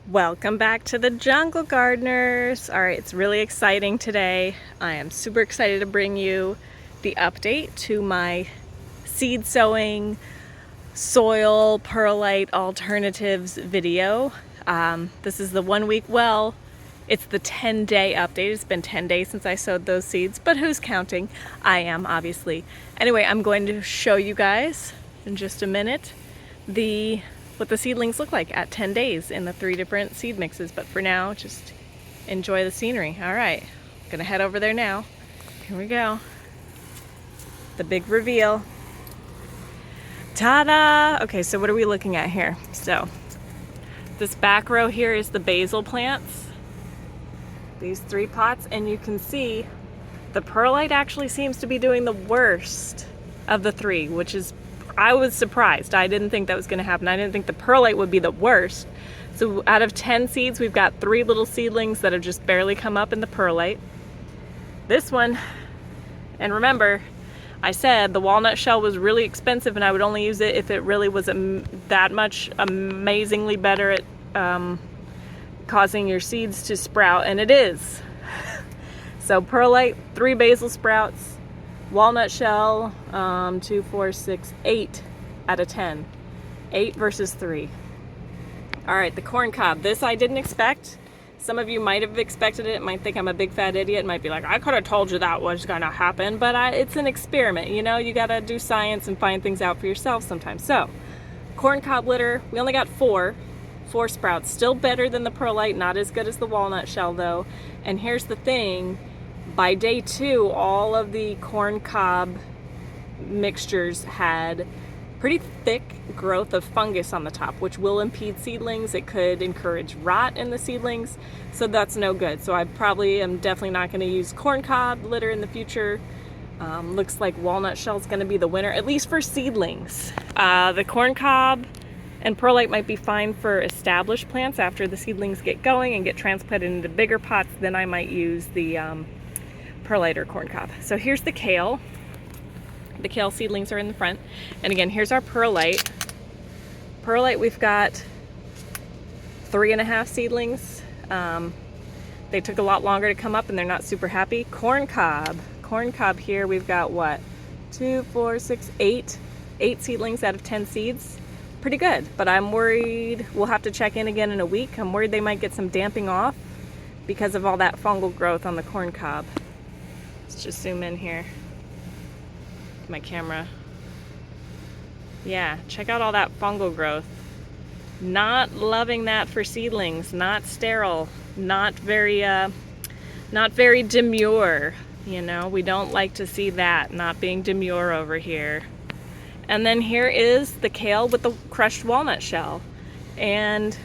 Welcome back to the Jungle Gardeners. All right, it's really exciting today. I am super excited to bring you the update to my seed sowing soil perlite alternatives video. This is the 1 week, well, it's the 10-day update. It's been 10 days since I sowed those seeds, but who's counting? I am, obviously. Anyway, I'm going to show you guys in just a minute what the seedlings look like at 10 days in the 3 different seed mixes. But for now, just enjoy the scenery. All right, I'm gonna head over there now. Here we go. The big reveal. Ta-da! Okay, so what are we looking at here? So this back row here is the basil plants. These 3 pots, and you can see the perlite actually seems to be doing the worst of the 3, which is, I was surprised. I didn't think that was going to happen. I didn't think the perlite would be the worst. So out of 10 seeds, we've got 3 little seedlings that have just barely come up in the perlite. This one, and remember, I said the walnut shell was really expensive and I would only use it if it really was that much amazingly better at causing your seeds to sprout, and it is. So perlite, 3 basil sprouts, walnut shell, 2, 4, 6, 8 out of 10. 8 versus 3. All right, the corn cob. This I didn't expect. Some of you might have expected it, might think I'm a big fat idiot, might be like, I could have told you that was gonna happen, but it's an experiment, you know? You gotta do science and find things out for yourself sometimes. So, corn cob litter, we only got 4 sprouts. Still better than the perlite, not as good as the walnut shell though. And here's the thing, by day 2, all of the corn cob mixtures had pretty thick growth of fungus on the top, which will impede seedlings. It could encourage rot in the seedlings, so that's no good. So I probably am definitely not going to use corn cob litter in the future. Looks like walnut shell is going to be the winner, at least for seedlings. The corn cob and perlite might be fine for established plants after the seedlings get going and get transplanted into bigger pots. Then I might use the perlite or corn cob. So here's the kale. The kale seedlings are in the front. And again, here's our perlite. Perlite, we've got 3.5 seedlings. They took a lot longer to come up and they're not super happy. Corn cob here, we've got what? 2, 4, 6, 8 seedlings out of 10 seeds. Pretty good, but I'm worried we'll have to check in again in a week. I'm worried they might get some damping off because of all that fungal growth on the corn cob. Let's just zoom in here. My camera. Yeah, check out all that fungal growth. Not loving that for seedlings. Not sterile. Not very demure. You know, we don't like to see that. Not being demure over here. And then here is the kale with the crushed walnut shell. And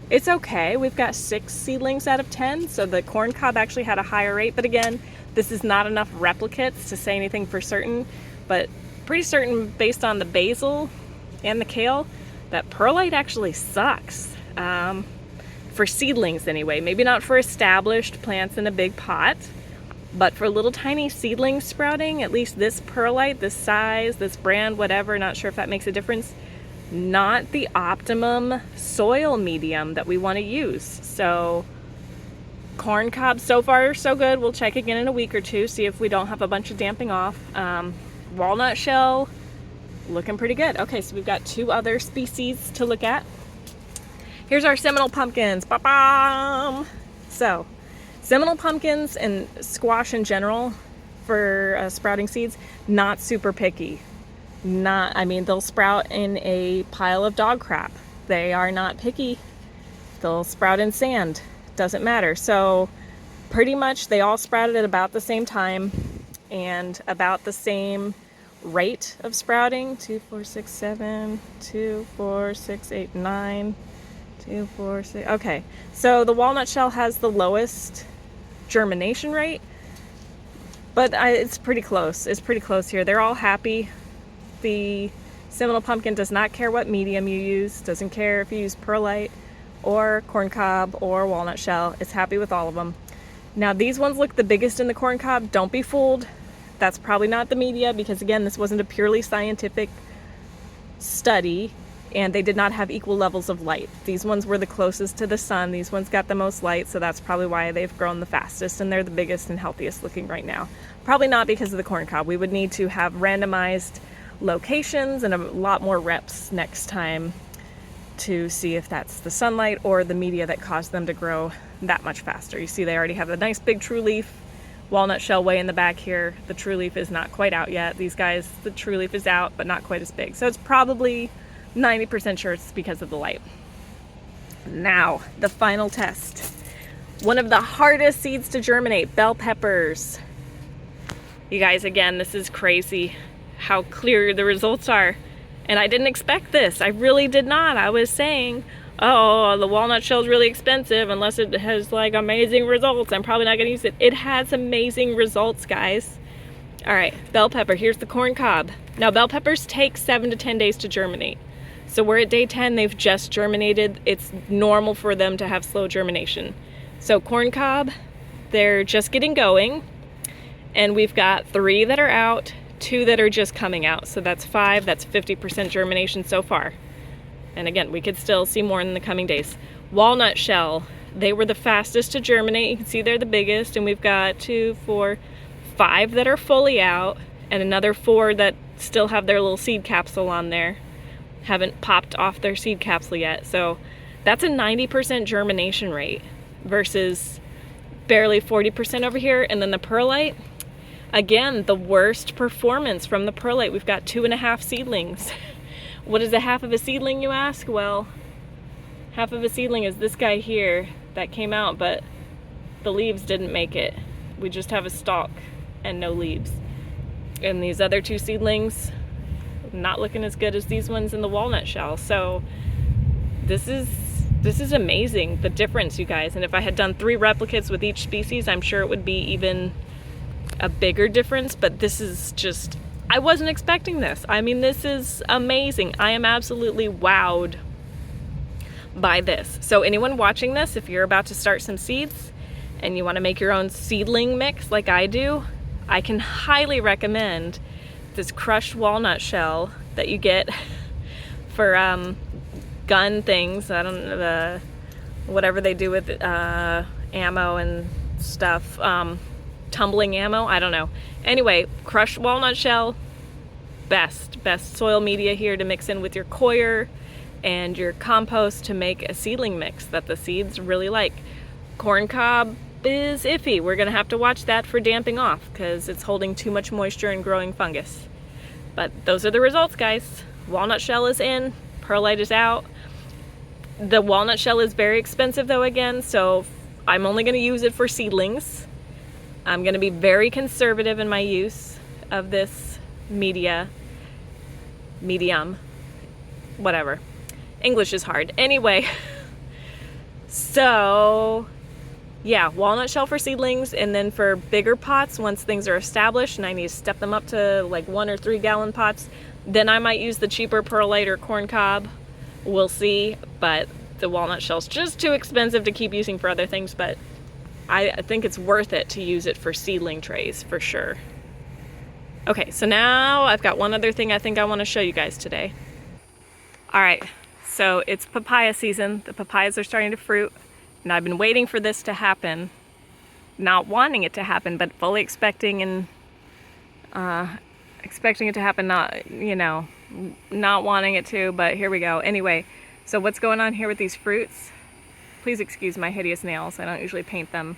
it's okay. We've got 6 seedlings out of 10, so the corn cob actually had a higher rate. But again, this is not enough replicates to say anything for certain, but pretty certain based on the basil and the kale that perlite actually sucks. For seedlings anyway. Maybe not for established plants in a big pot, but for little tiny seedlings sprouting, at least this perlite, this size, this brand, whatever, not sure if that makes a difference, not the optimum soil medium that we want to use. So corn cob, so far so good. We'll check again in a week or 2, see if we don't have a bunch of damping off. Walnut shell, looking pretty good. Okay, so we've got 2 other species to look at. Here's our Seminole pumpkins. Ba-bam! So, Seminole pumpkins and squash in general for sprouting seeds, not super picky. They'll sprout in a pile of dog crap. They are not picky. They'll sprout in sand. Doesn't matter. So pretty much they all sprouted at about the same time and about the same rate of sprouting. 2, 4, 6, 7, 2, 4, 6, 8, 9, 2, 4, 6. Okay, so the walnut shell has the lowest germination rate, but it's pretty close. It's pretty close here. They're all happy. The Seminole pumpkin does not care what medium you use, doesn't care if you use perlite or corn cob or walnut shell. It's happy with all of them. Now these ones look the biggest in the corn cob. Don't be fooled. That's probably not the media because again, this wasn't a purely scientific study. and they did not have equal levels of light. These ones were the closest to the sun. These ones got the most light, so that's probably why they've grown the fastest, and they're the biggest and healthiest looking right now. Probably not because of the corn cob. We would need to have randomized locations and a lot more reps next time to see if that's the sunlight or the media that caused them to grow that much faster. You see they already have a nice big true leaf. Walnut shell way in the back here. The true leaf is not quite out yet. These guys, the true leaf is out, but not quite as big. So it's probably 90% sure it's because of the light. Now, the final test. One of the hardest seeds to germinate, bell peppers. You guys, again, this is crazy how clear the results are. And I didn't expect this. I really did not. I was saying, oh, the walnut shell is really expensive unless it has like amazing results. I'm probably not gonna use it. It has amazing results, guys. All right, bell pepper, here's the corn cob. Now bell peppers take 7 to 10 days to germinate. So we're at day 10, they've just germinated. It's normal for them to have slow germination. So corn cob, they're just getting going. And we've got 3 that are out, 2 that are just coming out. So that's 5, that's 50% germination so far. And again, we could still see more in the coming days. Walnut shell, they were the fastest to germinate. You can see they're the biggest, and we've got 2, 4, 5 that are fully out, and another 4 that still have their little seed capsule on there. Haven't popped off their seed capsule yet. So that's a 90% germination rate versus barely 40% over here. And then the perlite, again, the worst performance from the perlite. We've got 2.5 seedlings. What is a half of a seedling, you ask? Well, half of a seedling is this guy here that came out, but the leaves didn't make it. We just have a stalk and no leaves. And these other 2 seedlings, not looking as good as these ones in the walnut shell. So this is amazing, the difference, you guys. And if I had done 3 replicates with each species, I'm sure it would be even a bigger difference, but this is just, I wasn't expecting this. I mean, this is amazing. I am absolutely wowed by this. So anyone watching this, if you're about to start some seeds and you want to make your own seedling mix like I do, I can highly recommend this crushed walnut shell that you get for gun things. I don't know, whatever they do with ammo and stuff. Tumbling ammo, I don't know. Anyway, crushed walnut shell, best soil media here to mix in with your coir and your compost to make a seedling mix that the seeds really like. Corn cob is iffy. We're gonna have to watch that for damping off because it's holding too much moisture and growing fungus. But those are the results, guys. Walnut shell is in, perlite is out. The walnut shell is very expensive though, again, so I'm only gonna use it for seedlings. I'm going to be very conservative in my use of this medium, whatever. English is hard. Anyway, so yeah, walnut shell for seedlings, and then for bigger pots, once things are established and I need to step them up to like 1 or 3 gallon pots, then I might use the cheaper perlite or corn cob. We'll see, but the walnut shell's just too expensive to keep using for other things, but I think it's worth it to use it for seedling trays for sure. Okay, so now I've got one other thing I think I want to show you guys today. All right, so it's papaya season. The papayas are starting to fruit, and I've been waiting for this to happen. Not wanting it to happen, but fully expecting and expecting it to happen, not wanting it to, but here we go. Anyway, so what's going on here with these fruits? Please excuse my hideous nails. I don't usually paint them.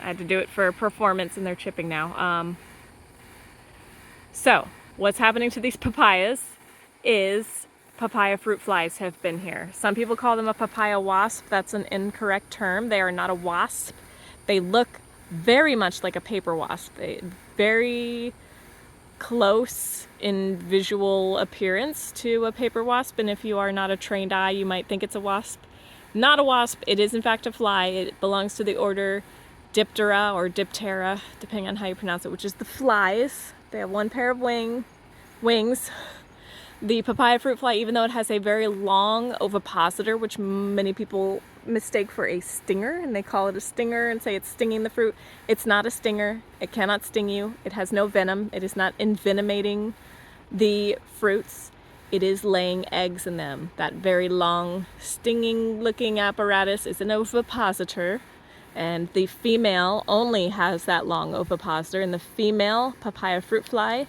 I had to do it for performance and they're chipping now. So what's happening to these papayas is papaya fruit flies have been here. Some people call them a papaya wasp. That's an incorrect term. They are not a wasp. They look very much like a paper wasp. Very close in visual appearance to a paper wasp, and if you are not a trained eye, you might think it's a wasp. Not a wasp, it is in fact a fly. It belongs to the order Diptera or Diptera, depending on how you pronounce it, which is the flies. They have 1 pair of wings. The papaya fruit fly, even though it has a very long ovipositor, which many people mistake for a stinger, and they call it a stinger and say it's stinging the fruit. It's not a stinger. It cannot sting you. It has no venom. It is not envenomating the fruits. it is laying eggs in them. That very long, stinging looking apparatus is an ovipositor, and the female only has that long ovipositor, and the female papaya fruit fly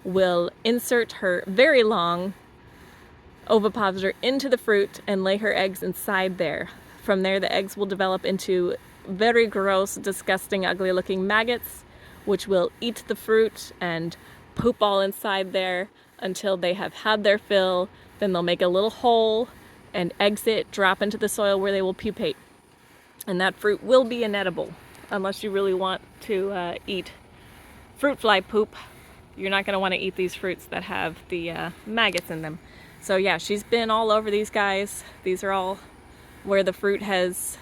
will insert her very long ovipositor into the fruit and lay her eggs inside there. From there, the eggs will develop into very gross, disgusting, ugly looking maggots, which will eat the fruit and poop all inside there until they have had their fill. Then they'll make a little hole and exit, drop into the soil where they will pupate. And that fruit will be inedible unless you really want to eat fruit fly poop. You're not going to want to eat these fruits that have the maggots in them. So yeah, she's been all over these guys. These are all where the fruit has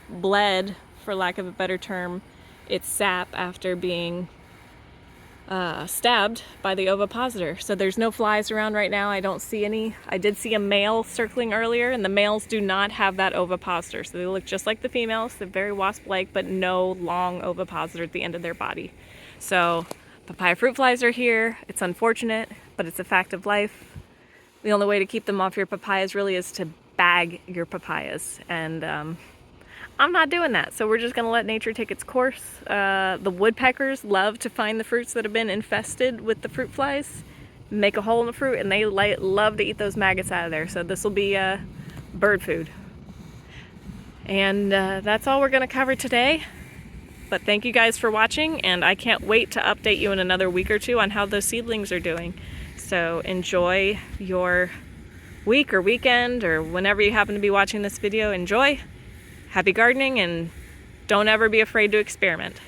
bled, for lack of a better term, its sap after being stabbed by the ovipositor. So there's no flies around right now. I don't see any. I did see a male circling earlier, and the males do not have that ovipositor. So they look just like the females. They're very wasp-like, but no long ovipositor at the end of their body. So papaya fruit flies are here. It's unfortunate, but it's a fact of life. The only way to keep them off your papayas really is to bag your papayas, and I'm not doing that, so we're just going to let nature take its course. The woodpeckers love to find the fruits that have been infested with the fruit flies, make a hole in the fruit, and they love to eat those maggots out of there. So this will be bird food. And that's all we're going to cover today. But thank you guys for watching, and I can't wait to update you in another week or two on how those seedlings are doing. So enjoy your week or weekend, or whenever you happen to be watching this video. Enjoy. Happy gardening, and don't ever be afraid to experiment.